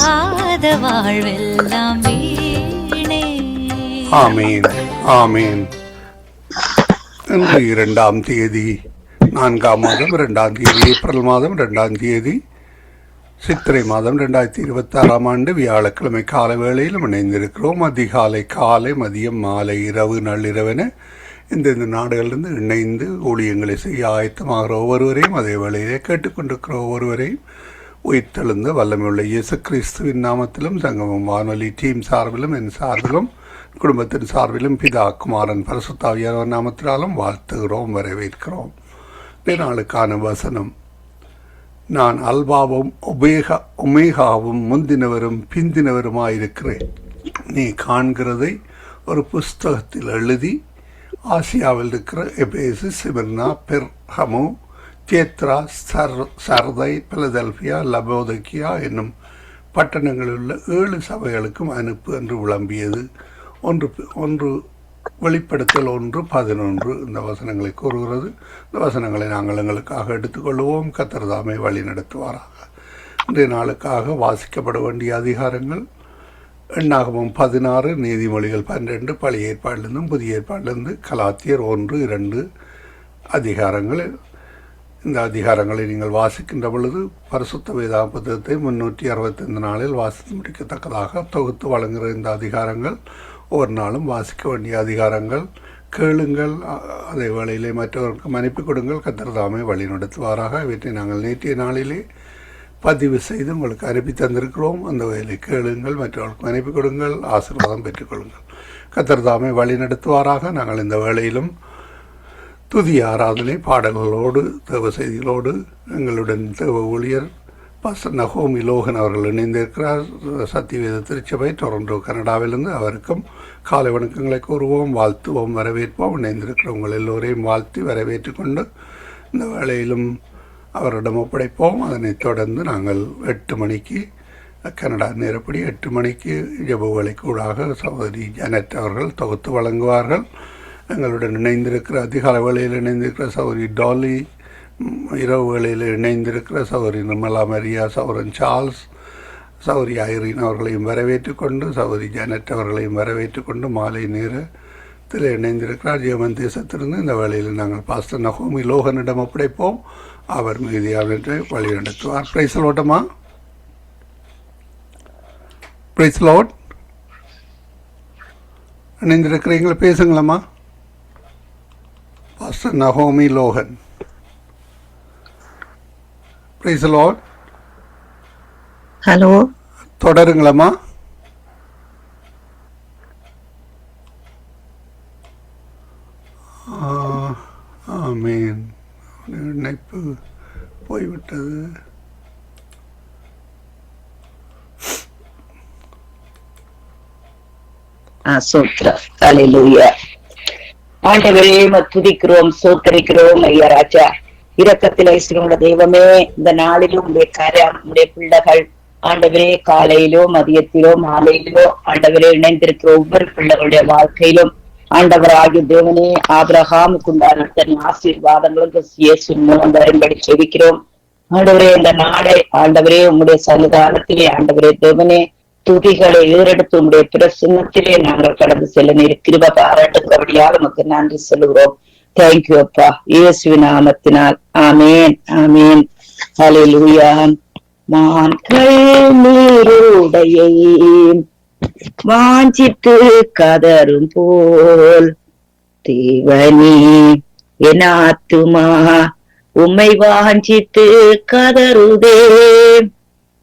இல்லாத வாழ்வெல்லாம் வீணே. ஆமீன் ஆமீன். இன்று 2ஆம் தேதி 4ஆம் மாதம் 2ஆம் தேதி ஏப்ரல் மாதம் 2ஆம் தேதி சித்திரை மாதம் 2026ஆம் ஆண்டு வியாழக்கிழமை கால வேளையிலும் இணைந்திருக்கிறோம். அதிகாலை, காலை, மதியம், மாலை, இரவு, நள்ளிரவென இந்த நாடுகளிலிருந்து இணைந்து ஊழியங்களை செய்ய ஆயத்தமாகிற ஒவ்வொருவரையும், அதே வேளையிலே கேட்டுக்கொண்டிருக்கிற ஒவ்வொருவரையும் உயிர்த்தெழுந்த வல்லமையுள்ள இயேசு கிறிஸ்துவின் நாமத்திலும் சங்கமம் வானொலி டீம் சார்பிலும் என் சார்பிலும் குடும்பத்தின் சார்பிலும் பிதா குமாரன் பரிசுத்தாவியானவர் நாமத்தினாலும் வாழ்த்துகிறோம், வரவேற்கிறோம். இந்த நாளுக்கான வசனம்: நான் அல்பாவும் ஒமேகாவும் முந்தினவரும் பிந்தினவருமாயிருக்கிறேன். நீ காண்கிறதை ஒரு புஸ்தகத்தில் எழுதி ஆசியாவில் இருக்கிற எபேசு, சிமிர்னா, பெர்கமு, தியத்ரா, சர்தை, பிலதெல்பியா, லபோதக்கியா என்னும் பட்டணங்களில் உள்ள 7 சபைகளுக்கும் அனுப்பு என்று விளம்பியது. ஒன்று வெளிப்படுத்தல் 1:11 இந்த வசனங்களை கூறுகிறது. இந்த வசனங்களை நாங்கள் எங்களுக்காக எடுத்துக்கொள்வோம். கர்த்தர் தாமே வழி நடத்துவாராக. இன்றைய நாளுக்காக வாசிக்கப்பட வேண்டிய அதிகாரங்கள்: எண்ணாகமம் 16, நீதிமொழிகள் 12, பழைய ஏற்பாட்டிலிருந்தும் புதிய ஏற்பாட்டிலிருந்து கலாத்தியர் 1-2 அதிகாரங்கள். இந்த அதிகாரங்களை நீங்கள் வாசிக்கின்ற பொழுது பரிசுத்த வேதாகம புத்தகத்தை 365 நாளில் வாசித்து முடிக்கத்தக்கதாக தொகுத்து வழங்குகிற இந்த அதிகாரங்கள் ஒவ்வொரு நாளும் வாசிக்க வேண்டிய அதிகாரங்கள். கேளுங்கள், அதே வேளையிலே மற்றவர்களுக்கு மன்னிப்பு கொடுங்கள். கர்த்தர் தாமே வழி நடத்துவாராக. இவற்றை நாங்கள் நேற்றைய நாளிலே பதிவு செய்து உங்களுக்கு அனுப்பி தந்திருக்கிறோம். அந்த வகையில் கேளுங்கள், மற்றவர்களுக்கு மன்னிப்பு கொடுங்கள், ஆசீர்வாதம் பெற்றுக்கொள்ளுங்கள். கர்த்தர் தாமே வழி நடத்துவாராக. நாங்கள் இந்த வேளையிலும் துதி ஆராதனை பாடல்களோடு தேவ செய்திகளோடு எங்களுடன் தேவ ஊழியர் பாஸ்டர் நகோமி லோகன் அவர்கள் இணைந்திருக்கிறார். சத்தியவேத திருச்சபை டொரண்டோ, கனடாவிலிருந்து. அவருக்கும் காலை வணக்கங்களை கூறுவோம், வாழ்த்துவோம், வரவேற்போம். இணைந்திருக்கிற உங்கள் எல்லோரையும் வாழ்த்தி வரவேற்று கொண்டு இந்த வேளையிலும் அவரிடம் ஒப்படைப்போம். அதனைத் தொடர்ந்து நாங்கள் 8 மணிக்கு கனடா நேரப்படி 8 மணிக்கு ஜெப வேளைக்கூடாக சகோதரி ஜனட் அவர்கள் தொகுத்து வழங்குவார்கள். எங்களுடன் இணைந்திருக்கிற அதிகால வேளையில் இணைந்திருக்கிற சகோதரி டாலி, இரவு வேளையில் இணைந்திருக்கிற சகோதரி நிர்மலா மரியா, சகோதரன் சார்ல்ஸ், சகோதரி ஐரீன் அவர்களையும் வரவேற்று கொண்டு சகோதரி ஜனட் அவர்களையும் வரவேற்று கொண்டு மாலை நேரத்தில் இணைந்திருக்கிறார். ஜெர்மன் தேசத்திலிருந்து இந்த வேளையில் நாங்கள் பாஸ்டர் நகோமி லோகனிடம் ஒப்படைப்போம். அவர் மீதியானவற்றை வழி நடத்துவார். பிரைஸ் லோட்டமா, பிரைஸ் லோட். இணைந்திருக்கிறீங்களா? பேசுங்களம்மா. பாஸ்டர் நகோமி லோகன். Praise lord. ஹலோ, தொடருங்களம்மா. ஆமீன். இணைப்பு போய்விட்டது. சோத்ரம். ஹல்லேலூயா. ஆண்டவரே துதிக்கிறோம், சோத்தரிக்கிறோம். ஐயா ராஜா, இரக்கத்தில் ஐஸ்வர்யமுள்ள தெய்வமே, இந்த நாளிலும் உடைய கரம், உடைய பிள்ளைகள் ஆண்டவரே காலையிலோ மதியத்திலோ மாலையிலோ ஆண்டவரே இணைந்திருக்கிற ஒவ்வொரு பிள்ளைகளுடைய வாழ்க்கையிலும் ஆண்டவராகிய தேவனே ஆபிரகாமுக்கு உண்டான தன் ஆசீர்வாதங்களுக்கு இயேசுவின் மூலம் வரும்படி செபிக்கிறோம். ஆண்டவரே இந்த நாளை ஆண்டவரே உங்களுடைய சன்னிதானத்திலே ஆண்டவரே தேவனே துதிகளை ஏறெடுத்து உங்களுடைய பிரசன்னத்திலே நாங்கள் கடந்து செல்ல நீர் கிருபை பாராட்டுகிறபடியால் உமக்கு நன்றி சொல்லுகிறோம். தேங்க்யூ அப்பா, இயேசுவின் நாமத்தினால். ஆமேன், ஆமேன். ஹல்லேலூயா. மான்கள் நீருடையை வாஞ்சித்து கதரும் போல் தேவனே என் ஆத்துமா உம்மை வாஞ்சித்து கதறுதே.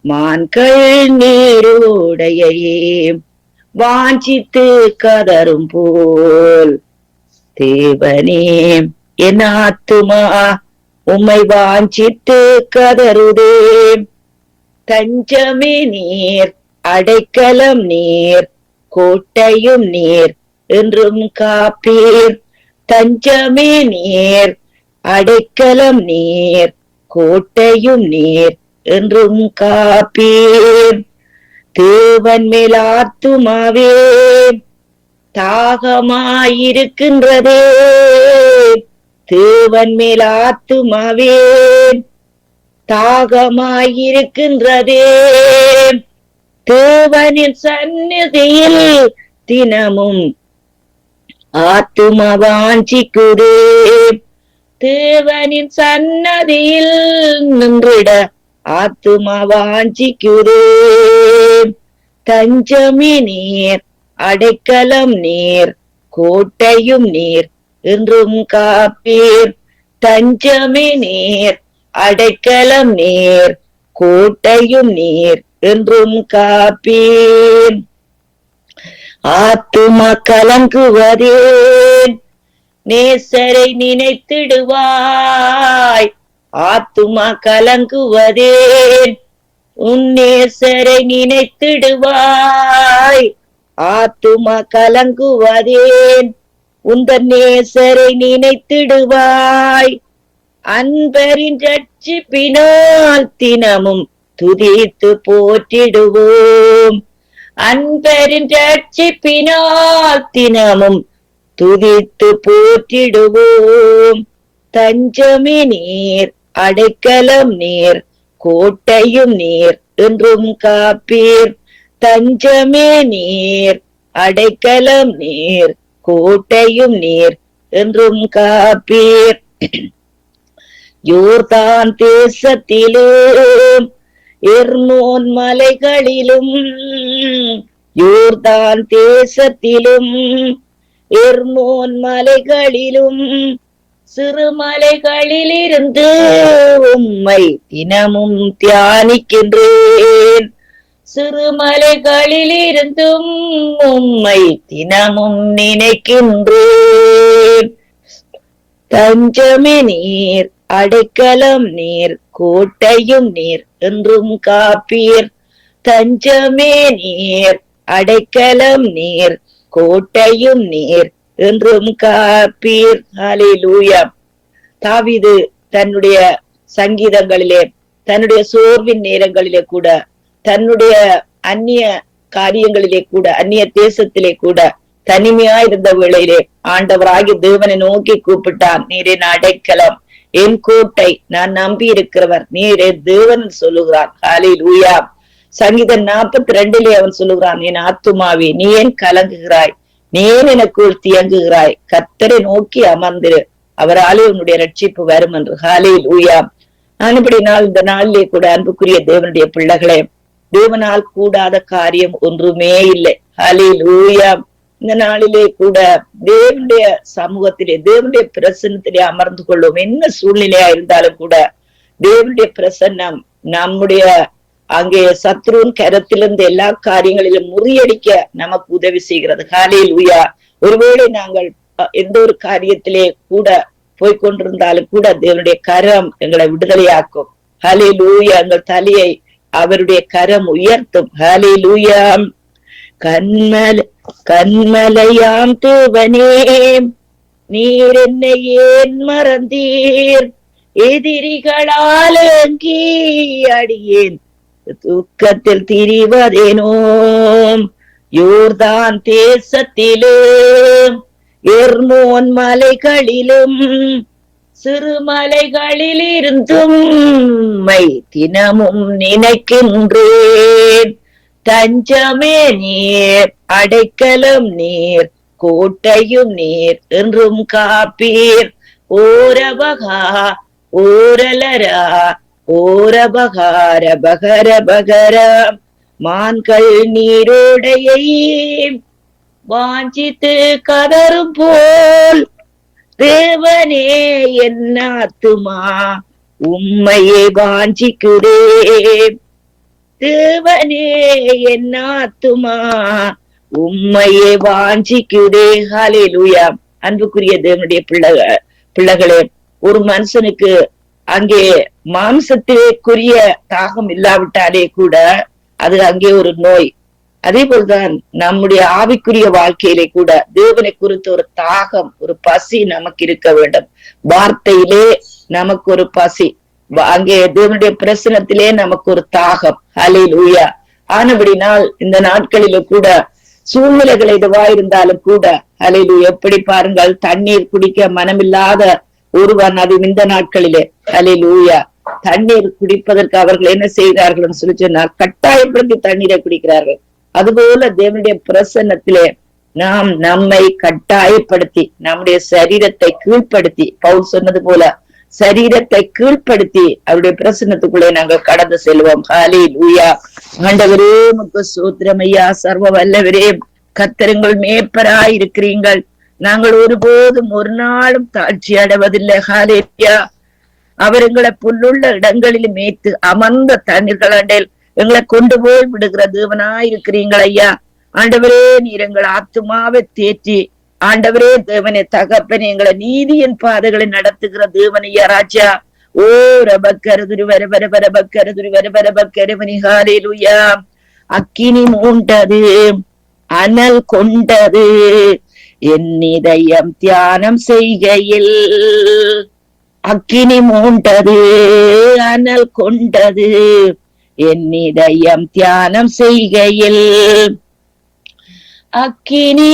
மான்கள் நீருடையே வாஞ்சித்து கதரும் போல் தேவனே என் ஆத்துமா உம்மை வாஞ்சித்து கதறுதே. தஞ்சமே நீர், அடைக்கலம் நீர், கோட்டையும் நீர், என்றும் காப்பீர். தஞ்சமே நீர், அடைக்கலம் நீர், கோட்டையும் நீர், என்றும் காப்பீர். தேவன் மேல் ஆத்துமாவே தாகமாயிருக்கின்றதே. தேவன் மேல் ஆத்துமாவே தாகமாயிருக்கின்றதே. தேவனின் சந்நிதியில் தினமும் ஆத்துமா வாஞ்சிக்குதே. தேவனின் சன்னதியில் நின்றிட ஆத்துமா வாஞ்சிக்குதே. தஞ்சமே நீர், அடைக்கலம் நீர், கோட்டையும் நீர், என்றும் காப்பீர். தஞ்சமே நீர், அடைக்கலம் நீர், கோட்டையும் நீர், என்றும் காப்பீர். ஆத்துமா கலங்குவதேன், நேசரை நினைத்திடுவாய். ஆத்துமா கலங்குவதேன், உன் நேசரை நினைத்திடுவாய். ஆத்துமா கலங்குவதேன், உந்தன் நேசரை நினைத்திடுவாய். அன்பரின் ரட்சிப்பினால் தினமும் துதித்து போற்றிடுவோம். அன்பரின் ரட்சிப்பினால் தினமும் துதித்து போற்றிடுவோம். தஞ்சமே நீர், அடைக்கலம் நீர், கோட்டையும் நீர், என்றும் காப்பீர். தஞ்சமே நீர், அடைக்கலம் நீர், கோட்டையும் நீர், என்றும் காப்பீர். யோர்தான் தேசத்திலும் எர்மோன் மலைகளிலும், யோர்தான் தேசத்திலும் எர்மோன் மலைகளிலும் சிறுமலைகளிலிருந்து உம்மை தினமும் தியானிக்கின்றேன். சிறுமலைகளிலிருந்தும் உம்மை தினமும் நினைக்கின்றேன். தஞ்சமே நீர், அடைக்கலம் நீர், கோட்டையும் நீர், என்றும் காப்பீர். தஞ்சமே நீர், அடைக்கலம் நீர், கோட்டையும் நீர், என்றும் காப்பீர். ஹல்லேலூயா. தாவீது தன்னுடைய சங்கீதங்களிலே, தன்னுடைய சோர்வின் நேரங்களிலே கூட, தன்னுடைய அந்நிய காரியங்களிலே கூட, அந்நிய தேசத்திலே கூட தனிமையா இருந்த வேளையிலே ஆண்டவராகிய தேவனை நோக்கி கூப்பிட்டான். நீரே அடைக்கலம், என் கோட்டை, நான் நம்பி இருக்கிறவர் நீரே தேவன் சொல்லுகிறான். ஹல்லேலூயா. சங்கீதம் 42 அவன் சொல்லுகிறான், என் ஆத்துமாவே நீ ஏன் கலங்குகிறாய், நீ ஏன் எனக்குள் தியங்குகிறாய், கர்த்தரை நோக்கி அமர்ந்திரு, அவராலே உன்னுடைய ரட்சிப்பு வரும் என்று. ஹல்லேலூயா. அனுப்படினால் இந்த நாளிலே கூட அன்புக்குரிய தேவனுடைய பிள்ளைகளே, தேவனால் கூடாத காரியம் ஒன்றுமே இல்லை. ஹல்லேலூயா. இந்த நாளிலே கூட தேவனுடைய சமூகத்திலே, தேவனுடைய பிரசன்னத்திலே அமர்ந்து கொள்ளும். என்ன சூழ்நிலையா இருந்தாலும் கூட தேவனுடைய பிரசன்னம் நம்முடைய அங்கே சத்ருவின் கரத்திலிருந்து எல்லா காரியங்களிலும் முறியடிக்க நமக்கு உதவி செய்கிறது. ஹல்லேலூயா. ஒருவேளை நாங்கள் எந்த ஒரு காரியத்திலே கூட போய்கொண்டிருந்தாலும் கூட தேவனுடைய கரம் எங்களை விடுதலையாக்கும். ஹல்லேலூயா. எங்கள் தலையை அவருடைய கரம் உயர்த்தும். ஹல்லேலூயா. கண்மலையாம் தேவனே, நீர் என்னை ஏன் மறந்தீர், எதிரிகளால் அங்கி அடியேன் துக்கத்தில் திரிவதேனோ. யோர்தான் தேசத்திலும் எர்மோன் மலைகளிலும் சிறுமலைகளில் இருந்தும் மை தினமும் நினைக்கின்றேன். தஞ்சமே நீர், அடைக்கலம் நீர், கோட்டையும் நீர், என்றும் காப்பீர். ஓரபகா ஓரலரா ஓரபகார பகர பகர மான்கள் நீரோடையை வாஞ்சித்து கதரும் போல் தேவனே என் ஆத்துமா உம்மையே வாஞ்சிக்குதே. தேவனே என் ஆத்துமா உம்மையே வாஞ்சிக்குதே. ஹல்லேலூயா. அன்புக்குரிய தேவனுடைய பிள்ளைகளே, ஒரு மனுஷனுக்கு அங்கே மாம்சத்திற்குரிய தாகம் இல்லாவிட்டாலே கூட அது அங்கே ஒரு நோய். அதே போல்தான் நம்முடைய ஆவிக்குரிய வாழ்க்கையிலே கூட தேவனை குறித்த ஒரு தாகம், ஒரு பசி நமக்கு இருக்க வேண்டும். வார்த்தையிலே நமக்கு ஒரு பசி, அங்கே தேவனுடைய பிரசனத்திலே நமக்கு ஒரு தாகம். ஹல்லேலூயா. ஆனபடினால் இந்த நாட்களில கூட சூழ்நிலைகள் எதுவா இருந்தாலும் கூட ஹல்லேலூயா. எப்படி பாருங்கள், தண்ணீர் குடிக்க மனமில்லாத ஒருவன், அது இந்த நாட்களிலே ஹல்லேலூயா தண்ணீர் குடிப்பதற்கு அவர்கள் என்ன செய்கிறார்கள் சொல்லி சொன்னால் கட்டாயப்படுத்தி தண்ணீரை குடிக்கிறார்கள். அதுபோல தேவனுடைய பிரசன்னத்திலே நாம் நம்மை கட்டாயப்படுத்தி நம்முடைய சரீரத்தை கீழ்ப்படுத்தி, பவுல் சொன்னது போல சரீரத்தை கீழ்ப்படுத்தி அவருடைய பிரசன்னத்துக்குள்ளே நாங்கள் கடந்து செல்வோம். ஹல்லேலூயா. ஆண்டவரே உமக்கு ஸ்தோத்திரம் ஐயா. சர்வ வல்லவரே, கர்த்தருங்கள் மேய்ப்பராய் இருக்கிறீர்கள். நாங்கள் ஒருபோதும் ஒரு நாளும் தாழ்ச்சி அடைவதில்லை. ஹல்லேலூயா. அவர் எங்களை புல்லுள்ள இடங்களில் மேய்த்து அமர்ந்த தண்ணீர்கள் அண்டையில் எங்களை கொண்டு போய் விடுகிற தேவனாய் இருக்கிறீங்கள் ஐயா. ஆண்டவரே, நீர் எங்கள் ஆத்துமாவை தேற்றி, ஆண்டவரே தேவனே தகப்பனே, எங்களை நீதியின் பாதைகளை நடத்துகிற தேவனையா ராஜா. ஓ ரபக்கருதுரு வர வர வர பக்கருதுரு வர வர பக்கருமணி. ஹல்லேலூயா. அக்கினி மூண்டது, அனல் கொண்டது என் இதயம் தியானம் செய்கையில். அக்கினி மூண்டது, அனல் கொண்டது என் இதயம் தியானம் செய்கையில். அக்கினி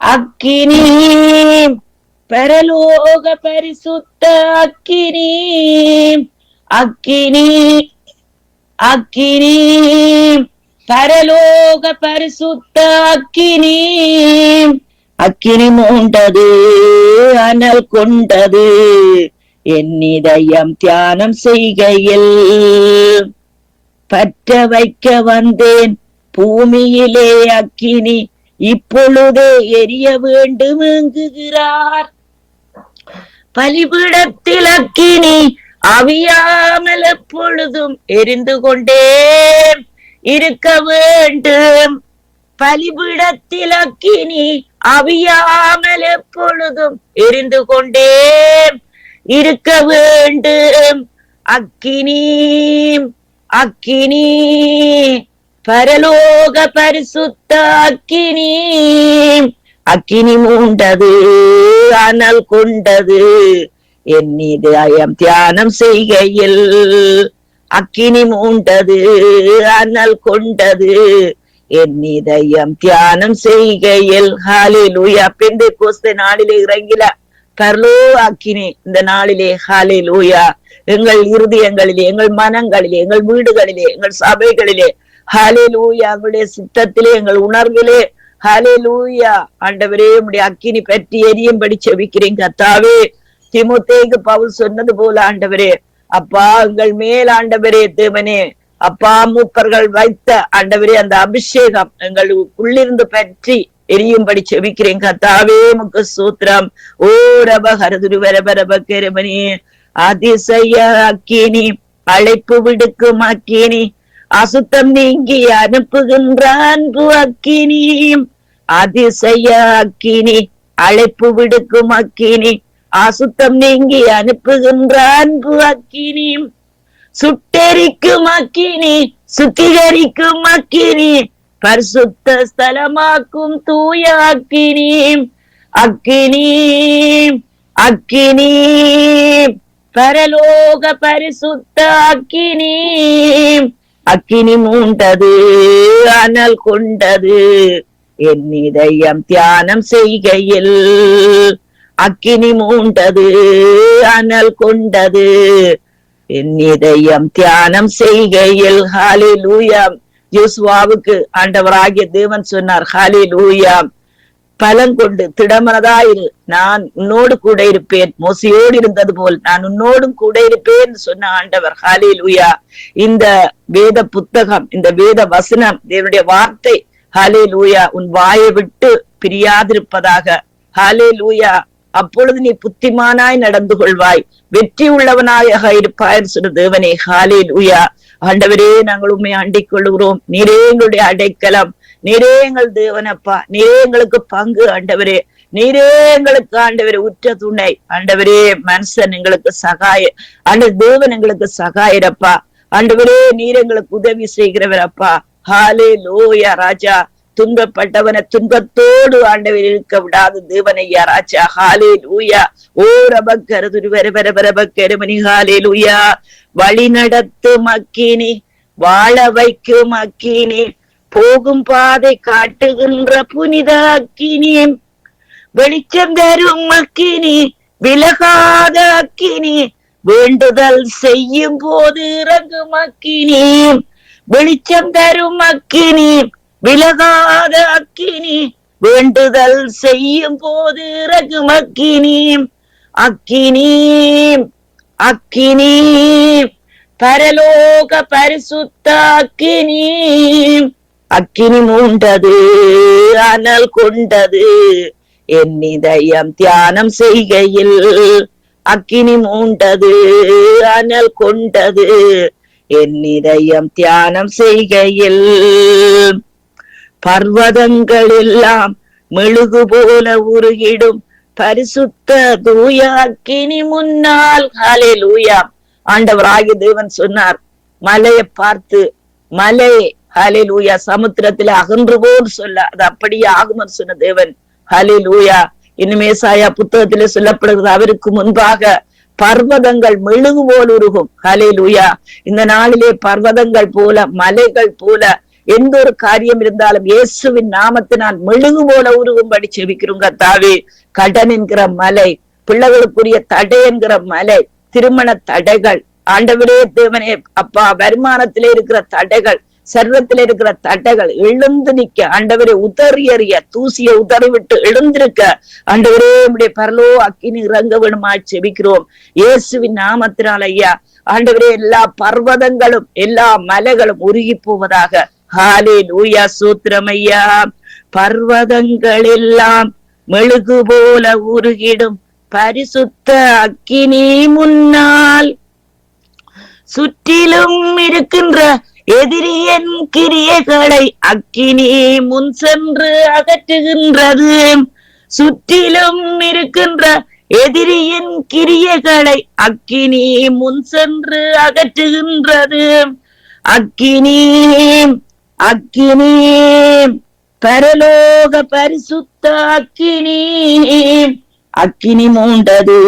அக்கினி பரலோக பரிசுத்த அக்கினி. அக்கினி அக்கினி பரலோக பரிசுத்த அக்கினி. அக்கினி மூண்டது, அனல் கொண்டது என் இதயம் தியானம் செய்கையில். பற்ற வைக்க வந்தேன் பூமியிலே அக்கினி, இப்பொழுதே எரிய வேண்டும் எங்குகிறார். பலிபீடத்தில் அக்கினி அவியாமல் எப்பொழுதும் எரிந்து கொண்டே இருக்க வேண்டும். பலிபீடத்தில் அக்கினி அவியாமல் எப்பொழுதும் எரிந்து கொண்டே இருக்க வேண்டும். அக்கினி அக்கினி பரலோக பரிசுத்த அக்கினி. அக்கினி மூண்டது, அனல் கொண்டது என் இதயம் தியானம் செய்கையில். அக்கினி மூண்டது, அனல் கொண்டது என் இதயம் தியானம் செய்கையில். ஹல்லேலூயா. பெந்தெகோஸ்தே நாளிலே இறங்கில பரலோக அக்கினி இந்த நாளிலே ஹல்லேலூயா எங்கள் இருதயங்களிலே, எங்கள் மனங்களிலே, எங்கள் வீடுகளிலே, எங்கள் சபைகளிலே ஹல்லேலூயா, எங்களுடைய சித்தத்திலே, எங்கள் உணர்விலே ஹல்லேலூயா ஆண்டவரே உம்முடைய அக்கினி பற்றி எரியும்படி செபிக்கிறேன் கர்த்தாவே. தீமோத்தேயுக்கு பவுல் சொன்னது போல ஆண்டவரே, அப்பா எங்கள் மேல் ஆண்டவரே தேவனே, அப்பா மூப்பர்கள் வைத்த ஆண்டவரே அந்த அபிஷேகம் எங்களுக்குள்ளிருந்து பற்றி எரியும்படி செபிக்கிறேன் கர்த்தாவே. உமக்கு ஸ்தோத்திரம். ஓ ரப ஹரதுரு வரபரப கெரமணி. அதிசய அக்கினி, அழைப்பு விடுக்கும் அக்கினி, அசுத்தம் நீங்கி அனுப்புகின்ற அன்பு அக்கினி. அதிசய அக்கினி, அழைப்பு விடுக்கும் அக்கினி, அசுத்தம் நீங்கி அனுப்புகின்ற அன்பு அக்கினி. சுட்டெரிக்கும் அக்கினி, சுத்திகரிக்கும் அக்கினி, பரிசுத்த ஸ்தலமாக்கும் தூய அக்கினி. அக்கினி அக்கினி பரலோக பரிசுத்த அக்கினி. அக்கினி மூண்டது, அனல் கொண்டது என் இதயம் தியானம் செய்கையில். அக்கினி மூண்டது, அனல் கொண்டது என் இதயம் தியானம் செய்கையில். ஹல்லேலூயா. யோசுவாவுக்கு ஆண்டவராகிய தேவன் சொன்னார், ஹல்லேலூயா, பலம் கொண்டு திடமனதாயிரு, நான் உன்னோடு கூட இருப்பேன். மோசையோடு இருந்தது போல் நான் உன்னோடும் கூட இருப்பேன் சொன்ன ஆண்டவர். ஹல்லேலூயா. இந்த வேத புத்தகம், இந்த வேத வசனம், தேவனுடைய வார்த்தை ஹல்லேலூயா உன் வாயை விட்டு பிரியாதிருப்பதாக. ஹல்லேலூயா. அப்பொழுது நீ புத்திமானாய் நடந்து கொள்வாய், வெற்றி உள்ளவனாக இருப்பாய் சொன்ன தேவனே. ஹல்லேலூயா. ஆண்டவரே, நாங்கள் உண்மை அண்டிக் கொள்கிறோம். நீரே எங்களுடைய அடைக்கலம், நீரே எங்கள் தேவனப்பா, நீரே எங்களுக்கு பங்கு ஆண்டவரே, நீரே எங்களுக்கு ஆண்டவரே உற்ற துணை ஆண்டவரே. மனுஷன் எங்களுக்கு சகாய, தேவன் எங்களுக்கு சகாயரப்பா ஆண்டவரே. நீர் எங்களுக்கு உதவி செய்கிறவரப்பா. ஹல்லேலூயா ராஜா. துன்பப்பட்டவனை துன்பத்தோடு ஆண்டவர் இருக்க விடாது தேவனையா ராஜா. ஹல்லேலூயா. ஓ ரபக்கருதுரு வர வர வரபக்கருமணி. ஹல்லேலூயா. வழி நடத்தும் அக்கினி, வாழ வைக்கும் அக்கினி, போகும் பாதை காட்டுகின்ற புனித அக்கினி, வெளிச்சம் தரும் அக்கினி, விலகாத அக்கினி, வேண்டுதல் செய்யும் போது இறங்கும் அக்கினி, வெளிச்சம் தரும் அக்கினி, விலகாத அக்கினி. வேண்டுதல் செய்யும் போது இறங்கும் அக்கினி, அக்கினி, அக்கினி, பரலோக பரிசுத்த அக்கினி. அக்கினி மூண்டது, அனல் கொண்டது என் இதயம் தியானம் செய்கையில். அக்கினி மூண்டது, அனல் கொண்டது என் இதயம் தியானம் செய்கையில். பர்வதங்கள் எல்லாம் மெழுகு போல உருகிடும் பரிசுத்த தூய அக்கினி முன்னால். ஹல்லேலூயா. ஆண்டவராகிய தேவன் சொன்னார், மலையை பார்த்து, மலை ஹல்லேலூயா சமுத்திரத்துல அகன்று போன்னு சொல்ல அது அப்படியே ஆகும்னு சொன்ன தேவன். ஹல்லேலூயா. இன்னும் ஏசாயா புத்தகத்திலே சொல்லப்படுகிறது, அவருக்கு முன்பாக பர்வதங்கள் மெழுகு போல் உருகும். ஹல்லேலூயா. இந்த நாளிலே பர்வதங்கள் போல, மலைகள் போல எந்த ஒரு காரியம் இருந்தாலும் இயேசுவின் நாமத்தினால் மெழுகு போல உருகும்படி செபிக்கிறோம் கர்த்தாவே. கடன் என்கிற மலை, பிள்ளைகளுக்குரிய தடை என்கிற மலை, திருமண தடைகள், ஆண்டவரே தேவனே அப்பா, வருமானத்திலே இருக்கிற தடைகள், சர்வத்திலே இருக்கிற தடைகள் எழுந்து நிக்க ஆண்டவரே, உதறி எறிய தூசியை உதறி விட்டு எழுந்திருக்க ஆண்டவரே உம்முடைய பரலோ அக்கினி இறங்க வேணுமா செபிக்கிறோம் இயேசுவின் நாமத்தினால் ஐயா. ஆண்டவரே எல்லா பர்வதங்களும் எல்லா மலைகளும் உருகி போவதாக. ஹல்லேலூயா. சூத்திரம் ஐயா. பர்வதங்கள் எல்லாம் மெழுகு போல உருகிடும் பரிசுத்த அக்கினி முன்னால். சுற்றிலும் இருக்கின்ற எதிரியின் கிரியைகளை அக்கினி முன் சென்று அகற்றுகின்றது. சுற்றிலும் இருக்கின்ற எதிரியின் கிரியைகளை அக்கினி முன் சென்று அகற்றுகின்றது. அக்கினி, அக்கினி, பரலோக பரிசுத்த அக்கினி. அக்கினி மூண்டது,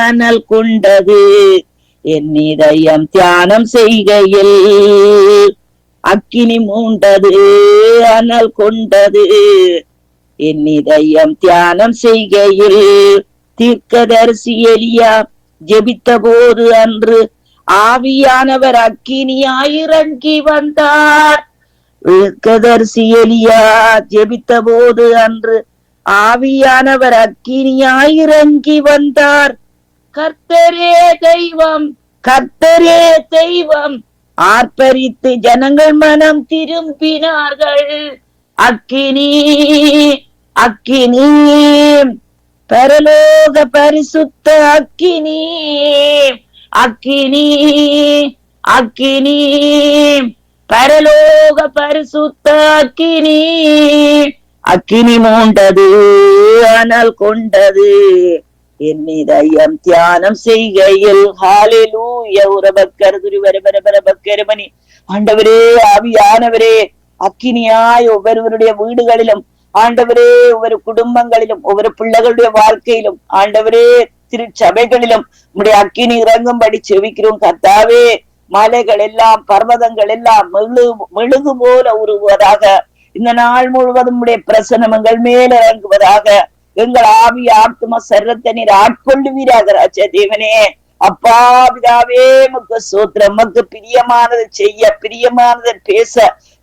அனல் கொண்டது என் இதயம் தியானம் செய்கையில். அக்கினி மூண்டது, அனல் கொண்டது என் இதயம் தியானம் செய்கையில். தீர்க்கதரிசி எலியா ஜெபித்த போது அன்று ஆவியானவர் அக்கினியாய் இறங்கி வந்தார். தீர்க்கதரிசி எலியா ஜெபித்த போது அன்று ஆவியானவர் அக்கினியாய் இறங்கி வந்தார். கர்த்தரே தெய்வம், கர்த்தரே தெய்வம், ஆர்ப்பரித்து ஜனங்கள் மனம் திரும்பினார்கள். அக்கினி, அக்கினி, பரலோக பரிசுத்த அக்கினி. அக்கினி, அக்கினி, பரலோக பரிசுத்த அக்கினி. அக்கினி மூண்டது, அனல் கொண்டது என் இதயம் தியானம் செய்கையில். ஹல்லேலூயா. உரபக்கர் துரிவரபரபரபக்கரமணி. ஆண்டவரே ஆவியானவரே அக்கினியாய் ஒவ்வொருவருடைய வீடுகளிலும் ஆண்டவரே, ஒவ்வொரு குடும்பங்களிலும், ஒவ்வொரு பிள்ளைகளுடைய வாழ்க்கையிலும் ஆண்டவரே, திருச்சபைகளிலும் உம்முடைய அக்கினி இறங்கும்படி செபிக்கிறோம் கர்த்தாவே. மலைகள் எல்லாம் பர்வதங்கள் எல்லாம் மெழுகு போல உருவதாக. இந்த நாள் முழுவதும் உடைய பிரசன்னம் எங்கள் மேல இறங்குவதாக. எங்கள் ஆவி ஆத்ம சரீரத்தை நீர் ஆட்கொள்ளுவீராக ராஜா தேவனே. அப்பா பிதாவே உமக்கு ஸ்தோத்திரம். உமக்கு பிரியமானது செய்ய, பிரியமானது பேச,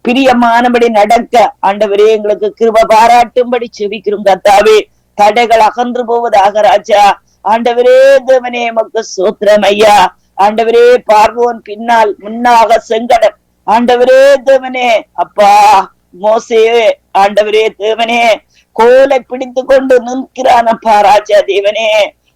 பிரியமானபடி நடக்க ஆண்டவரே எங்களுக்கு கிருபை பாராட்டும்படி செபிக்கிறோம் கர்த்தாவே. தடைகள் அகன்று போவதாக ராஜா. ஆண்டவரே தேவனே உமக்கு ஸ்தோத்திரம் ஐயா. ஆண்டவரே பார்வோன் பின்னால் முன்னாக செங்கடல். ஆண்டவரே தேவனே அப்பா மோசே ஆண்டவரே தேவனே கோலை பிடித்து கொண்டு நிற்கிறான் அப்பா ராஜா தேவனே.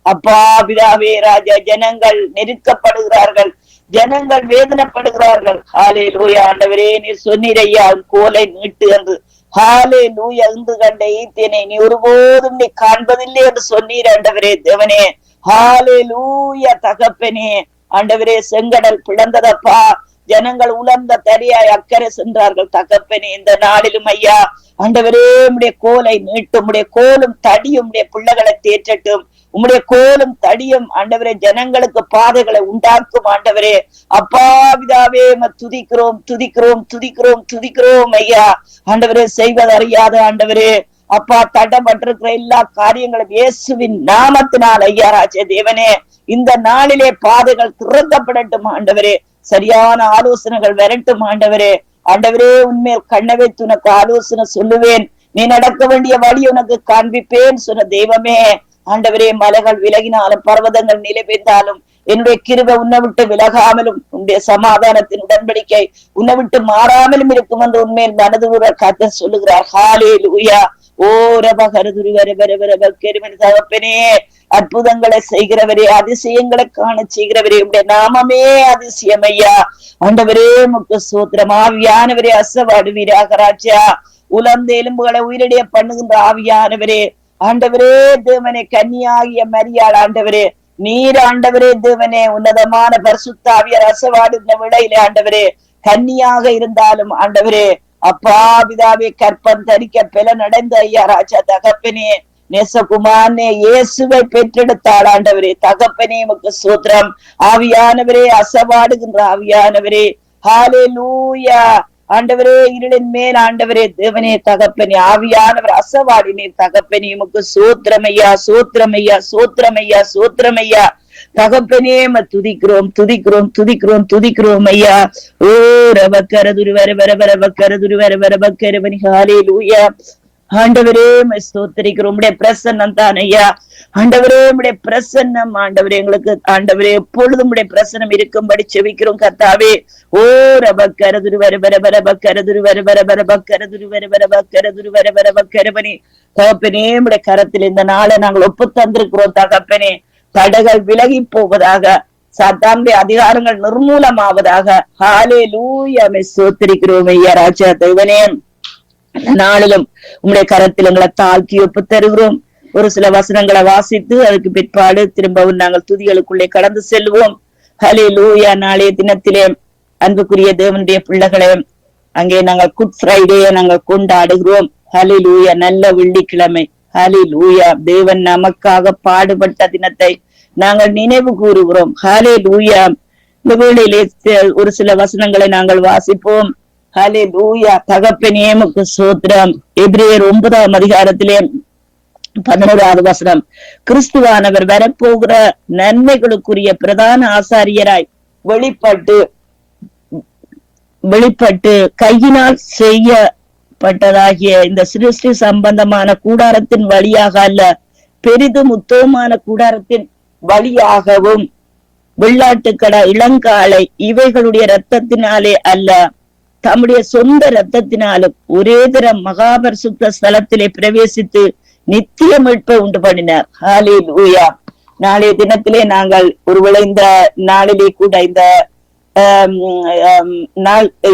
அப்பா பிதாவே ராஜா, ஜனங்கள் நெருக்கப்படுகிறார்கள், ஜனங்கள் வேதனைப்படுகிறார்கள். ஹல்லேலூயா. ஆண்டவரே நீர் சொன்னீரையா கோலை நீட்டு என்று. ஹல்லேலூயா. இன்று கண்ட ஈத்தேனை நீ ஒருபோதும் நீ காண்பதில்லை என்று சொன்னீர் ஆண்டவரே தேவனே. ஹல்லேலூயா தகப்பனே. ஆண்டவரே செங்கடல் பிளந்ததப்பா, ஜனங்கள் உலர்ந்த தரியாய் அக்கறை சென்றார்கள் தகப்பனே. இந்த நாளிலும் ஐயா ஆண்டவரே உம்முடைய கோலை நீட்டும், உம்முடைய கோலும் தடியும் உம்முடைய பிள்ளைகளை தேற்றட்டும். உம்முடைய கோலும் தடியும் ஆண்டவரே ஜனங்களுக்கு பாதைகளை உண்டாக்கும் ஆண்டவரே. அப்பா பிதாவே துதிக்கிறோம் துதிக்கிறோம் துதிக்கிறோம் துதிக்கிறோம் ஐயா. ஆண்டவரே செய்வதறியாத ஆண்டவரே அப்பா தடப்பட்டிருக்கிற எல்லா காரியங்களும் இயேசுவின் நாமத்தினால் ஐயா ராஜா தேவனே இந்த நாளிலே பாதைகள் திறக்கப்படட்டும் ஆண்டவரே. சரியான ஆலோசனைகள் வரட்டும் ஆண்டவரே. ஆண்டவரே, உண்மையில் கண்ணை வைத்து உனக்கு ஆலோசனை சொல்லுவேன், நீ நடக்க வேண்டிய வழி உனக்கு காண்பிப்பேன் சொன்ன தெய்வமே. ஆண்டவரே, மலைகள் விலகினாலும் பர்வதங்கள் நிலை பெய்தாலும் என்னுடைய கிருபை உன்னை விட்டு விலகாமலும் உன்னுடைய சமாதானத்தின் உடன்படிக்கை உன்னை விட்டு மாறாமலும் இருக்கும் என்று உண்மையில் மனதுர கத்த சொல்லுகிறார். ஹல்லேலூயா. ஓ ரப கருதுரி வர வர வர பக்கெருமனி தகப்பனே, அற்புதங்களை செய்கிறவரே, அதிசயங்களை காண செய்கிறவரே, உடைய நாமமே அதிசயம் ஐயா. ஆண்டவரே முக்கு சூத்திரம். ஆவியானவரே, அசவாடுவீராக ராஜா. உலர்ந்த எலும்புகளை உயிரடைய பண்ணுகின்ற ஆவியானவரே, ஆண்டவரே தேவனே, கன்னியாகிய மரியாள் ஆண்டவரே, நீர் ஆண்டவரே தேவனே, உன்னதமான பரிசுத்த ஆவியார் அசவாடுகிற விடையிலே ஆண்டவரே, கன்னியாக இருந்தாலும் ஆண்டவரே, அப்பா பிதாவே, கற்பம் தரிக்க பலன் அடைந்த ஐயா ராஜா தகப்பனே, நேசகுமாரனே இயேசுவை பெற்றெடுத்தாள் ஆண்டவரே. தகப்பனே உமக்கு ஸ்தோத்திரம். ஆவியானவரே, அசவாடுகின்ற ஆவியானவரே, ஹல்லேலூயா. ஆண்டவரே, இருளின் மேல் ஆண்டவரே தேவனே தகப்பனே, ஆவியானவர் அசவாடினீர் தகப்பனே, உமக்கு சோத்திரமையா சோத்திரமையா சோத்திரமையா சோத்திரமையா தகப்பனே. துதிக்கிறோம் துதிக்கிறோம் துதிக்கிறோம் துதிக்கிறோம் ஐயா. ஓ ரபக்கரதுரு வர வர வர பக்கரதுரு வர வர பக்கரவனி. ஹல்லேலூயா. ஆண்டவரே ஸ்தோத்திரிக்கிறோம். உம்முடைய பிரசன்னம் தான் ஐயா. ஆண்டவரே உம்முடைய பிரசன்னம் ஆண்டவரே எங்களுக்கு ஆண்டவரே எப்பொழுதும் உம்முடைய பிரசன்னம் இருக்கும்படி செபிக்கிறோம் கர்த்தாவே. ஓ ரபக்கரதுரு வர வர வர பக்கரதுரு வர வர வர பக்கரதுரு வர வர பக்கரதுரு வர வர பக்கரவனி. தகப்பனே, உம்முடைய கரத்தில் இந்த நாளை நாங்கள் ஒப்பு தந்திருக்கிறோம் தகப்பனே. தடைகள் விலகி போவதாக, சாத்தானுடைய அதிகாரங்கள் நிர்மூலமாவதாக. ஹல்லேலூயா. ஸ்தோத்திரிக்கிறோம் ஐயா ராஜா தேவனே. நாளிலும் உம்முடைய கரத்தில் எங்களை தாழ்த்தி ஒப்பு தருகிறோம். ஒரு சில வசனங்களை வாசித்து அதுக்கு பிற்பாடு திரும்பவும் நாங்கள் துதிகளுக்குள்ளே கடந்து செல்வோம். ஹல்லேலூயா. நாளைய தினத்திலே அன்புக்குரிய தேவனுடைய பிள்ளைகளே, அங்கே நாங்கள் குட் ஃப்ரைடே நாங்கள் கொண்டாடுகிறோம். ஹல்லேலூயா. நல்ல வெள்ளிக்கிழமை. ஹல்லேலூயா. தேவன் நமக்காக பாடுபட்ட தினத்தை நாங்கள் நினைவு கூறுகிறோம். ஹல்லேலூயா. இந்த வேளையிலே ஒரு சில வசனங்களை நாங்கள் வாசிப்போம். ஹல்லேலூயா. தகப்பனே உமக்கு ஸ்தோத்திரம். எபிரேயர் 9ஆம் அதிகாரத்திலே 11வது வசனம், கிறிஸ்துவானவர் வரப்போகிற நன்மைகளுக்குரிய பிரதான ஆசாரியராய் வெளிப்பட்டு கையினால் செய்யப்பட்டதாகிய இந்த சிருஷ்டி சம்பந்தமான கூடாரத்தின் வழியாக அல்ல, பெரிதும் உத்தமமான கூடாரத்தின் வழியாகவும் வெள்ளாட்டுக்கடா இளங்காளை இவைகளுடைய இரத்தத்தினாலே அல்ல, தம்முடைய சொந்த இரத்தத்தினாலும் ஒரே தரம் மகாபரிசுத்த ஸ்தலத்திலே பிரவேசித்து நித்திய மீட்பை உண்டு பண்ணினார். ஹல்லேலூயா. நாளைய தினத்திலே நாங்கள் ஒருவேளை இந்த நாளிலே கூட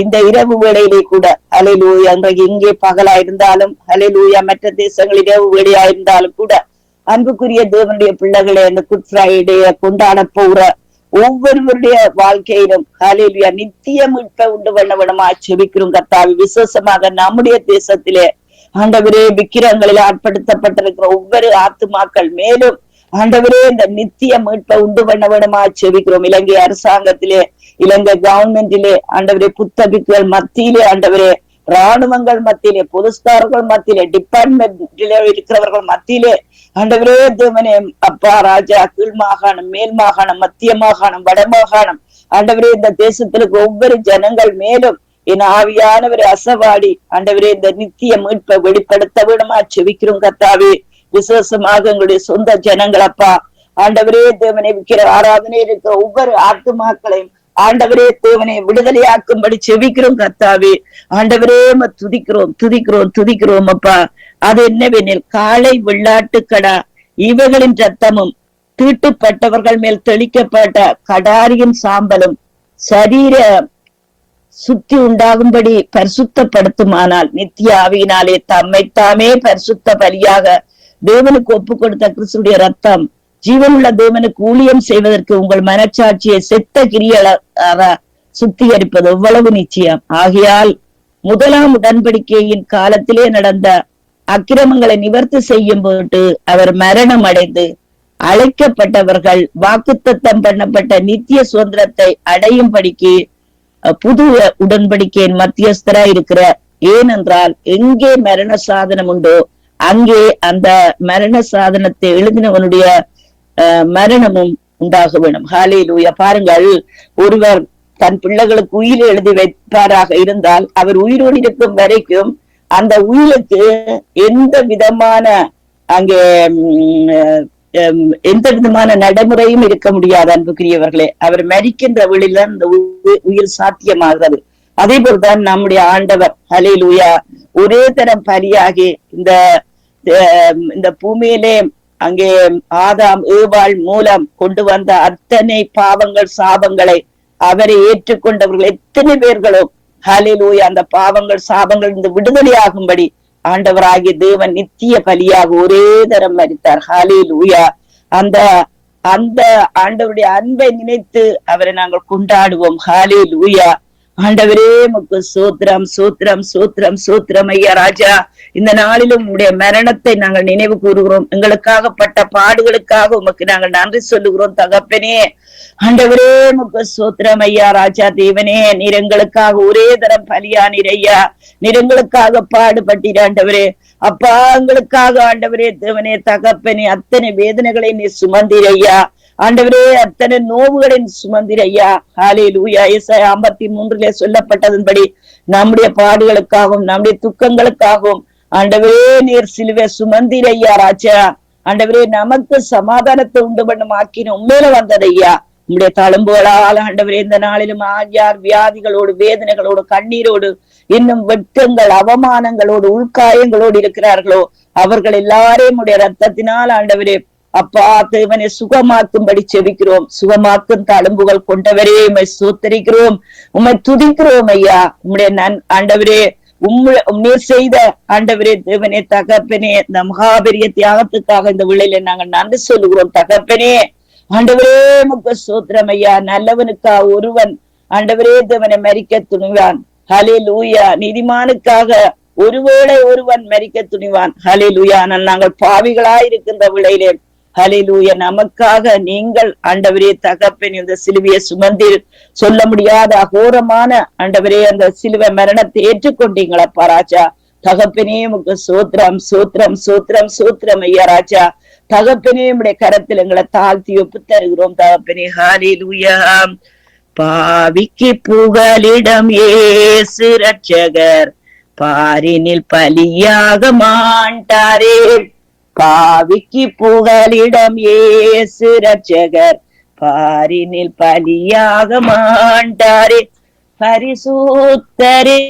இந்த இரவு வேளையிலே கூட ஹல்லேலூயா, அன்றைக்கு இங்கே பகலா இருந்தாலும் ஹல்லேலூயா, மற்ற தேசங்களில் இரவு வேளையா இருந்தாலும் கூட அன்புக்குரிய தேவனுடைய பிள்ளைகளை இந்த குட் ஃப்ரைடே கொண்டாட போகிற ஒவ்வொருவருடைய வாழ்க்கையிலும் ஹல்லேலூயா நித்திய மீட்பை உண்டு பண்ண விடமா செபிக்கிறோம் கர்த்தாவே. விசேஷமாக நம்முடைய தேசத்திலே ஆண்டவரே விக்கிரங்களில் ஆட்படுத்தப்பட்டிருக்கிற ஒவ்வொரு ஆத்துமாக்கள் மேலும் ஆண்டவரே இந்த நித்திய மீட்பை உண்டு பண்ண விடமா செபிக்கிறோம். இலங்கை அரசாங்கத்திலே, இலங்கை கவர்மெண்டிலே ஆண்டவரே, புத்தபிக்குகள் மத்தியிலே ஆண்டவரே, ராணுவங்கள் மத்தியிலே, போலீஸ்காரர்கள் மத்தியிலே, டிபார்ட்மெண்டிலே இருக்கிறவர்கள் மத்தியிலே ஆண்டவரே தேவனே அப்பா ராஜா, கீழ் மாகாணம், மேல் மாகாணம், மத்திய மாகாணம், வட மாகாணம் ஆண்டவரே, இந்த தேசத்திற்கு ஒவ்வொரு ஜனங்கள் மேலும் என் ஆவியானவரை அசவாடி ஆண்டவரே இந்த நித்திய மீட்பை வெளிப்படுத்த விடமா செபிக்கிறோம் கர்த்தாவே. விசேஷமாக எங்களுடைய சொந்த ஜனங்கள் அப்பா ஆண்டவரே தேவனை விக்கிற ஆராதனை இருக்கிற ஒவ்வொரு ஆத்துமாக்களையும் ஆண்டவரே தேவனை விடுதலையாக்கும்படி செபிக்கிறோம் கர்த்தாவே. ஆண்டவரே துதிக்கிறோம் துதிக்கிறோம் துதிக்கிறோம் அப்பா. அது என்னவெனில் காளை வெள்ளாட்டுக்கடா இவைகளின் ரத்தமும் தீட்டுப்பட்டவர்கள் மேல் தெளிக்கப்பட்ட கடாரியின் சாம்பலும் சரீர சுத்தி உண்டாகும்படி பரிசுத்தப்படுத்துமானால் நித்திய ஆவியினாலே தம்மைத்தாமே பரிசுத்த பலியாக தேவனுக்கு ஒப்பு கொடுத்த கிறிஸ்துடைய ரத்தம் ஜீவனுள்ள தேவனுக்கு ஊழியம் செய்வதற்கு உங்கள் மனச்சாட்சியை செத்த கிரியலாக சுத்திகரிப்பது எவ்வளவு நிச்சயம். ஆகையால் முதலாம் உடன்படிக்கையின் காலத்திலே நடந்த அக்கிரமங்களை நிவர்த்தி செய்யும் போது அவர் மரணம் அடைந்து அழைக்கப்பட்டவர்கள் வாக்குத்தத்தம் பண்ணப்பட்ட நித்திய சுதந்திரத்தை அடையும்படிக்கு புது உடன்படிக்கையின் மத்தியஸ்தராய் இருக்கிறார். ஏனென்றால் எங்கே மரண சாதனம் உண்டோ அங்கே அந்த மரண சாதனத்தை எழுதினவனுடைய மரணமும் உண்டாக வேண்டும். ஹalleluya. பாருங்கள், ஒருவர் தன் பிள்ளைகளுக்கு உயிர் எழுதி வைப்பாராக இருந்தால் அவர் உயிரோடு இருக்கும் வரைக்கும் அந்த உயிருக்கு எந்த விதமான அங்கே எந்த விதமான நடைமுறையும் இருக்க முடியாது. அன்புக்குரியவர்களே, அவர் மரிக்கின்ற வழியில அந்த உயிர் சாத்தியமாகிறது. அதே போல்தான் நம்முடைய ஆண்டவர் ஹல்லேலூயா ஒரே தரம் பலியாகி இந்த பூமியிலே அங்கே ஆதாம் ஏவாள் மூலம் கொண்டு வந்த அத்தனை பாவங்கள் சாபங்களை அவரை ஏற்றுக்கொண்டவர்கள் எத்தனை பேர்களும் ஹல்லேலூயா அந்த பாவங்கள் சாபங்கள் இந்த விடுதலையாகும்படி ஆண்டவராகிய தேவன் நித்திய பலியாக ஒரே தரம் மரித்தார். ஹல்லேலூயா. அந்த அந்த ஆண்டவருடைய அன்பை நினைத்து அவரை நாங்கள் கொண்டாடுவோம். ஹல்லேலூயா. ஆண்டவரே உமக்கு சோத்திரம் சோத்திரம் சோத்திரம் சோத்திரம் ஐயா ராஜா. இந்த நாளிலும் உங்களுடைய மரணத்தை நாங்கள் நினைவு கூறுகிறோம். எங்களுக்காக பட்ட பாடுகளுக்காக உமக்கு நாங்கள் நன்றி சொல்லுகிறோம் தகப்பனே. ஆண்டவரே உமக்கு சோத்திரம் ஐயா ராஜா. தேவனே, நீர் எங்களுக்காக ஒரே தரம் பலியானீர் ஐயா. நீர் எங்களுக்காக பாடுபட்டீர் ஆண்டவரே. அப்பா, எங்களுக்காக ஆண்டவரே தேவனே தகப்பனே அத்தனை வேதனைகளை நீர் சுமந்தீர் ஐயா. ஆண்டவரே அத்தனை நோவுகளின் சுமந்தீர் ஐயா. ஹல்லேலூயா. ஏசாயா 53 சொல்லப்பட்டதன்படி நம்முடைய பாடுகளுக்காகவும் நம்முடைய துக்கங்களுக்காகவும் ஆண்டவரே நீர் சிலுவை சுமந்தீர் ஐயா ராஜா. ஆண்டவரே, நமக்கு சமாதானத்தை உண்டு பண்ணும் ஆக்கின உண்மையில வந்தது ஐயா. உங்களுடைய தழும்புகளால் ஆண்டவரே இந்த நாளிலும் யார் வியாதிகளோடு வேதனைகளோடு கண்ணீரோடு இன்னும் வெட்கங்கள் அவமானங்களோடு உள்காயங்களோடு இருக்கிறார்களோ அவர்கள் எல்லாரையும் உடைய ரத்தத்தினால் ஆண்டவரே அப்பா தேவனை சுகமாக்கும்படி செபிக்கிறோம். சுகமாக்கும் தழும்புகள் கொண்டவரே உம்மை சோத்தரிக்கிறோம், உம்மை துதிக்கிறோம் ஐயா. உம்முடைய ஆண்டவரே நீர் செய்த ஆண்டவரே தேவனே தகப்பனே இந்த மகாபெரிய தியாகத்துக்காக இந்த விளையில நாங்கள் நன்றி சொல்லுகிறோம் தகப்பனே. ஆண்டவரே உமக்கு சோத்திரம் ஐயா. நல்லவனுக்கா ஒருவன் ஆண்டவரே தேவனை மரிக்க துணிவான். ஹல்லேலூயா. நீதிமானுக்காக ஒருவேளை ஒருவன் மரிக்க துணிவான். ஹல்லேலூயா. நாங்கள் பாவிகளாயிருக்கின்ற விளையிலே ஹல்லேலூயா நமக்காக நீங்கள் ஆண்டவரே தகப்பன் இந்த சிலுவையை சுமந்தீர். சொல்ல முடியாத அகோரமான ஆண்டவரே அந்த சிலுவை மரணத்தை ஏற்றுக்கொண்டீங்களப்பா ராஜா. தகப்பனே உமக்கு சோத்திரம் சோத்திரம் சோத்திரம் சோத்திரம் ஐயா ராஜா. தகப்பனே உம்முடைய கரத்தில் எங்களை தாழ்த்தி ஒப்பு தருகிறோம் தகப்பனே. ஹல்லேலூயா. பாவிக்கு புகலிடம் இயேசு ரட்சகர், பாரினில் பலியாக மாட்டாரே. பாவிக்கு புகலிடம் இயேசு ரட்சகர், பாரினில் பலியாக மாட்டாரே. பரிசுத்தரே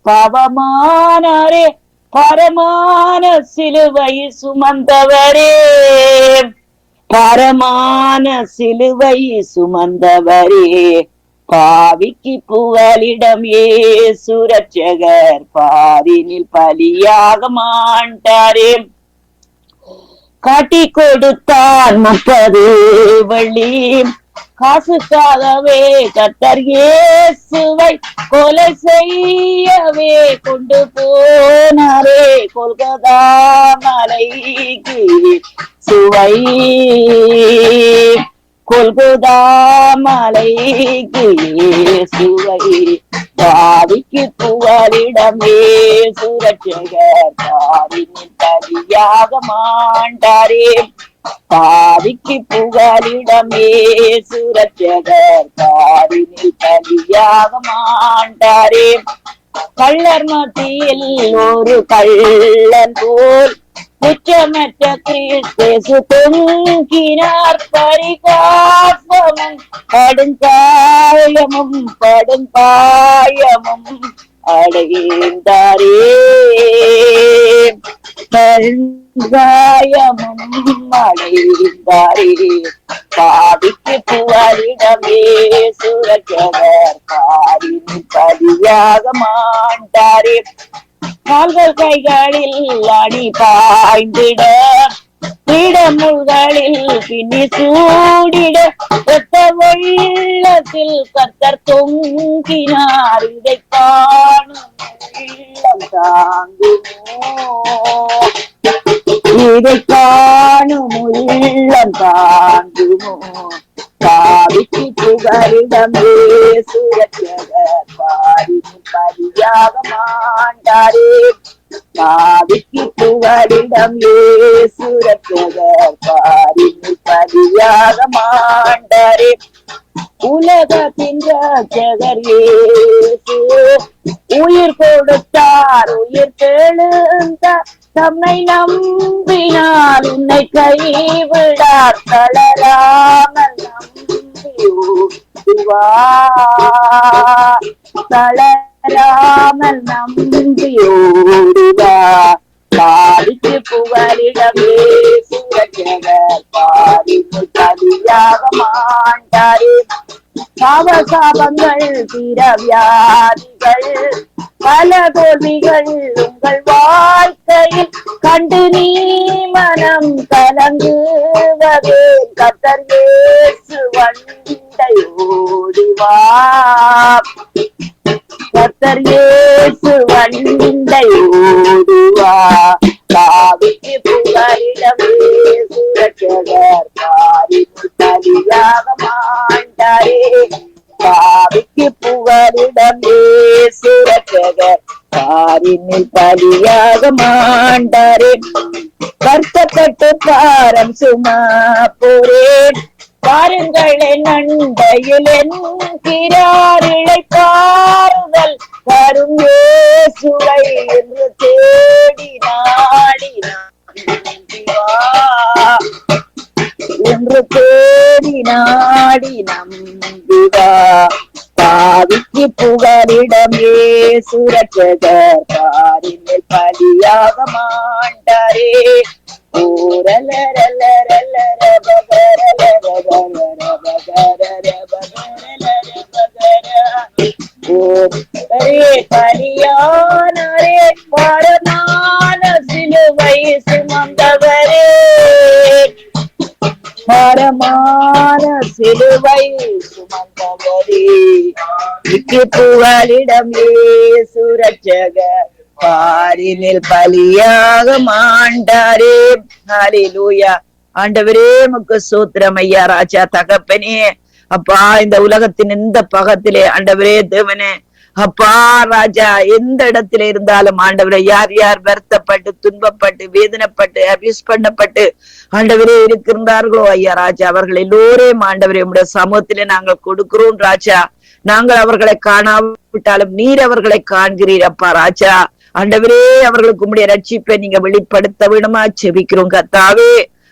பாவமானாரே, பரமான சிலுவை சுமந்தவரே, பரமான சிலுவை சுமந்தவரே. பாவிக்கு புகலிடம் இயேசு ரட்சகர், பாரினில் பலியாக மாட்டாரே. காட்டி கொடுத்தான் 30 வெள்ளி காசுக்காகவே கர்த்தர் இயேசுவை கொலை செய்யவே கொண்டு போனாரே. கொல்கதா மலைக்கு சுவை, கொல்கதா மலைக்கு சுவை. பாவிக்கு புகலிடம் இயேசு ரட்சகர், பாரினில் பலியாக மாட்டாரே. பாவிக்கு புகலிடம் இயேசு ரட்சகர், பாரினில் பலியாக மாட்டாரே. கள்ளர் மத்தியில் ஒரு கள்ளன் போல் குற்றமற்ற கிறிஸ்து தொங்கினார். பரிகாசமும் படுங்காயமும் படுங்காயமும் அடைந்தாரே. படுங்காயமும் அடைந்தாரே. பாவிக்கு புகலிடம் இயேசு ரட்சகர், பாரினில் பலியாக மாட்டாரே. கால்கள் கைகளில் அடி பாய்ந்திட, இடமுள்களில் பின்னி சூடிட, ஒத்த வெள்ளத்தில் கர்த்தர் தொங்கினார். இதை காணும் உள்ளம் தாங்குமோ, இதை காணும் உள்ளம் தாங்குமோ. பாவிக்கு புகலிடம் இயேசு ரட்சகர், பாரினில் பலியாக மாட்டாரே. பாவிக்கு புகலிடம் இயேசு ரட்சகர் பாரினில் பலியாக மாண்டாரே. உலகத்தின் ரட்சகர் இயேசு உயிர் கொடுத்தார், உயிர் தெழுந்தார், தம்மை நம்பினால் உன்னை கைவிடார், தளராமல் நம்பியோடுவா, தளராமல் நம்பியோடுவா. பாடிக்கு புகலிடம் இயேசு ரட்சகர் பாரினில் பலியாக மாண்டாரே. பாவசாபங்கள் தீரவியாதிகள் பல தோல்விகள் உங்கள் வாழ்க்கையில் கண்டு நீ மனம் கலங்குவதே, கர்த்தர் இயேசு வண்டையோடிவா, கர்த்தர் இயேசு வண்டையோடிவா. பாவிக்கு புகலிடம் இயேசு ரட்சகர் பாரினில் பலியாக மாண்டாரே. பாவிக்கு புகலிடம் இயேசு ரட்சகர் பாரினில் பலியாக மாண்டாரே. கர்த்தப்பட்டு பாரம் சுமப்போரேன், பாருங்கள் என் அண்டையில் என்கிறார் இளைப்பாறுதல் வரும் இயேசுவை என்று தேடி நாடி நம்பிவா, என்று தேடி நாடி நம்பிவா. பாவிக்கு புகலிடம் இயேசு ரட்சகர் பாரினில் பலியாக மாண்டாரே. பலியானரே, பரமான சிலுவை சுமந்தவரே, பரமான சிலுவை சுமந்தவரே. இக்கு புகலிடம் இயேசு ரட்சகர் பாரினில் பலியாக மாண்டாரே. ஹல்லேலூயா. ஆண்டவரே உமக்கு ஸ்தோத்திரம் ஐயா ராஜா தகப்பனே. அப்பா இந்த உலகத்தின் எந்த பக்கத்திலே ஆண்டவரே தேவனே அப்பா ராஜா எந்த இடத்துல இருந்தாலும் ஆண்டவரை யார் யார் வருத்தப்பட்டு துன்பப்பட்டு வேதனைப்பட்டு அபியூஸ் பண்ணப்பட்டு ஆண்டவரே இருக்கின்றார்களோ ஐயா ராஜா, அவர்கள் எல்லோரையும் ஆண்டவரே உம்முடைய சமூகத்திலே நாங்கள் கொடுக்கிறோம் ராஜா. நாங்கள் அவர்களை காணாவிட்டாலும் நீர் அவர்களை காண்கிறீர் அப்பா ராஜா. ஆண்டவரே அவர்களுக்கு உம்முடைய ரட்சிப்பை நீங்க வெளிப்படுத்த வேணுமா செபிக்கிறோம் கர்த்தாவே.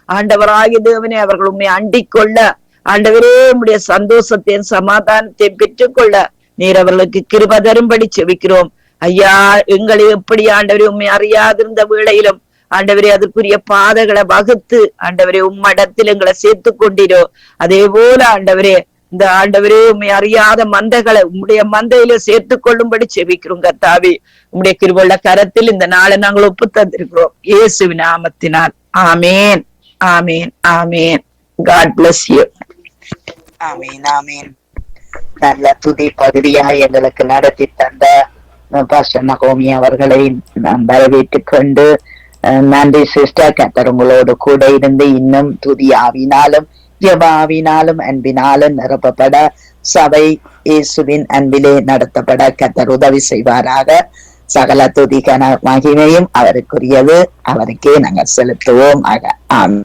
ஆண்டவராகிய தேவனே அவர்கள் உண்மை அண்டிக் கொள்ள ஆண்டவரே உம்முடைய சந்தோஷத்தையும் சமாதானத்தையும் பெற்றுக்கொள்ள நீர் அவர்களுக்கு கிருபை தரும்படி செபிக்கிறோம் ஐயா. எங்களை எப்படி ஆண்டவரே உண்மை அறியாதிருந்த வேளையிலும் ஆண்டவரே அதற்குரிய பாதைகளை வகுத்து ஆண்டவரே உம்மடத்தில் எங்களை சேர்த்து கொண்டீரோ, அதே போல ஆண்டவரே இந்த ஆண்டவரே உண்மை அறியாத மந்தைகளை உம்முடைய மந்தையில சேர்த்து கொள்ளும்படி செபிக்கிறோம் கர்த்தாவே. உம்முடைய கிருபையுள்ள கரத்தில் இந்த நாளை நாங்கள் ஒப்பு தந்திருக்கிறோம் இயேசுவின் நாமத்தினால். ஆமேன், ஆமேன், ஆமேன். God bless you. ஆமீன், ஆமீன். நல்ல துதி பகுதியா எங்களுக்கு நடத்தி தந்த பாஸ்டர் நகோமி அவர்களை நாம் வரவேற்றுக் கொண்டு நன்றி சிஸ்டர். கர்த்தர் உங்களோடு கூட இருந்து இன்னும் துதி ஆவினாலும் ஜெபாவினாலும் அன்பினாலும் நிரப்பப்பட சபை இயேசுவின் அன்பிலே நடத்தப்பட கர்த்தர் உதவி செய்வாராக. சகல துதிக்கான மகிமையும் அவருக்குரியது, அவருக்கே நாங்கள் செலுத்துவோம் ஆக. ஆமென்.